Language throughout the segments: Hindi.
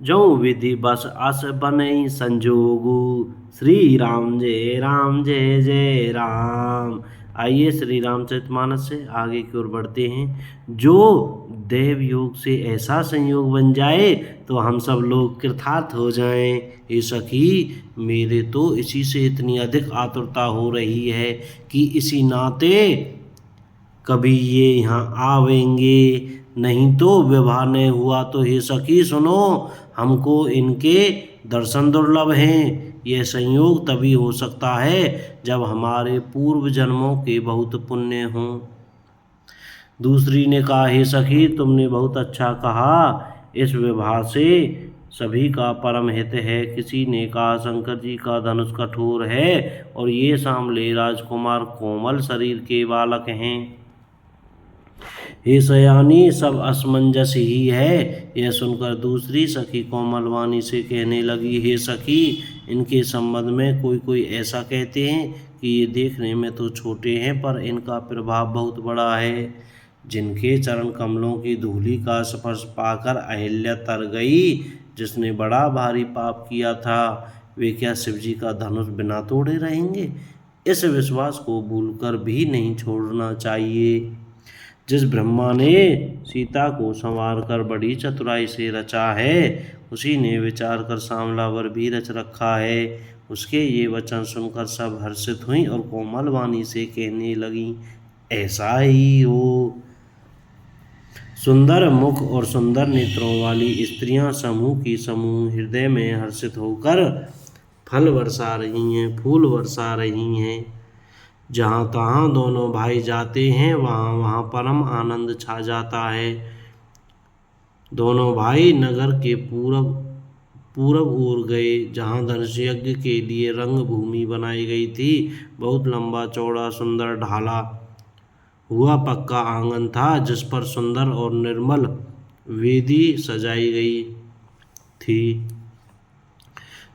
जो विधि बस अस बनई संजोगु। श्री राम जय जय राम। आइए श्री रामचरितमानस से आगे की ओर बढ़ते हैं। जो देव योग से ऐसा संयोग बन जाए तो हम सब लोग कृतार्थ हो जाएं। ये सखी, मेरे तो इसी से इतनी अधिक आतुरता हो रही है कि इसी नाते कभी ये यहाँ आवेंगे, नहीं तो विवाह नहीं हुआ तो हे सखी सुनो, हमको इनके दर्शन दुर्लभ हैं। यह संयोग तभी हो सकता है जब हमारे पूर्व जन्मों के बहुत पुण्य हों। दूसरी ने कहा, हे सखी तुमने बहुत अच्छा कहा, इस विवाह से सभी का परम हित है। किसी ने कहा, शंकर जी का धनुष कठोर है और ये सांवले राजकुमार कोमल शरीर के बालक हैं। हे सयानी, सब असमंजस ही है। यह सुनकर दूसरी सखी कोमल वाणी से कहने लगी, हे सखी, इनके संबंध में कोई कोई ऐसा कहते हैं कि ये देखने में तो छोटे हैं पर इनका प्रभाव बहुत बड़ा है। जिनके चरण कमलों की धूलि का स्पर्श पाकर अहिल्या तर गई, जिसने बड़ा भारी पाप किया था, वे क्या शिव जी का धनुष बिना तोड़े रहेंगे? इस विश्वास को भूलकर भी नहीं छोड़ना चाहिए। जिस ब्रह्मा ने सीता को संवार कर बड़ी चतुराई से रचा है, उसी ने विचार कर सांवला वर भी रच रखा है। उसके ये वचन सुनकर सब हर्षित हुई और कोमल वाणी से कहने लगी, ऐसा ही हो। सुंदर मुख और सुंदर नेत्रों वाली स्त्रियां समूह की समूह हृदय में हर्षित होकर फल बरसा रही हैं, फूल बरसा रही हैं। जहाँ तहाँ दोनों भाई जाते हैं वहाँ वहाँ परम आनंद छा जाता है। दोनों भाई नगर के पूरब ओर गए, जहाँ धनुष यज्ञ के लिए रंग भूमि बनाई गई थी। बहुत लंबा चौड़ा सुंदर ढाला हुआ पक्का आंगन था, जिस पर सुंदर और निर्मल वेदी सजाई गई थी।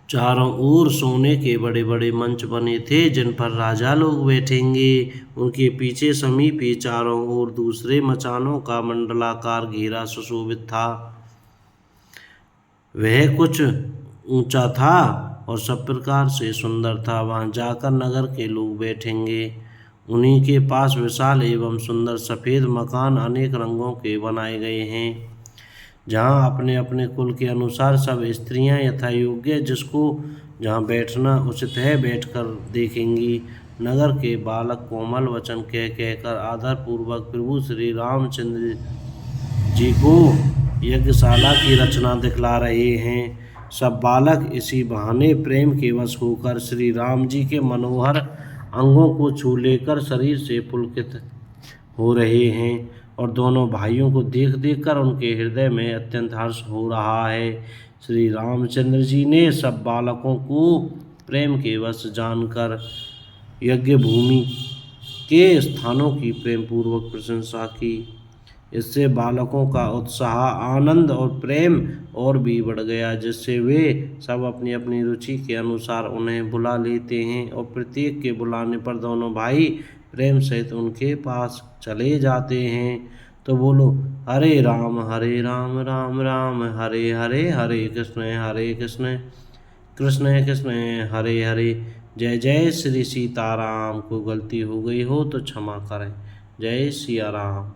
चारों ओर सोने के बड़े बड़े मंच बने थे, जिन पर राजा लोग बैठेंगे। उनके पीछे समीप ही चारों ओर दूसरे मचानों का मंडलाकार घेरा सुशोभित था। वह कुछ ऊंचा था और सब प्रकार से सुंदर था। वहां जाकर नगर के लोग बैठेंगे। उन्हीं के पास विशाल एवं सुंदर सफ़ेद मकान अनेक रंगों के बनाए गए हैं, जहाँ अपने अपने कुल के अनुसार सब स्त्रियाँ यथा योग्य जिसको जहाँ बैठना उचित है बैठकर देखेंगी। नगर के बालक कोमल वचन कह कहकर आदरपूर्वक प्रभु श्री रामचंद्र जी को यज्ञशाला की रचना दिखला रहे हैं। सब बालक इसी बहाने प्रेम के वश होकर श्री राम जी के मनोहर अंगों को छू लेकर शरीर से पुलकित हो रहे हैं और दोनों भाइयों को देख देख कर उनके हृदय में अत्यंत हर्ष हो रहा है। श्री रामचंद्र जी ने सब बालकों को प्रेम के वश जानकर यज्ञ भूमि के स्थानों की प्रेम पूर्वक प्रशंसा की। इससे बालकों का उत्साह, आनंद और प्रेम और भी बढ़ गया, जिससे वे सब अपनी अपनी रुचि के अनुसार उन्हें बुला लेते हैं और प्रत्येक के बुलाने पर दोनों भाई प्रेम सहित उनके पास चले जाते हैं। तो बोलो, हरे राम राम राम हरे हरे, हरे कृष्ण कृष्ण कृष्ण हरे हरे। जय जय श्री सीताराम। को गलती हो गई हो तो क्षमा करें। जय सिया राम।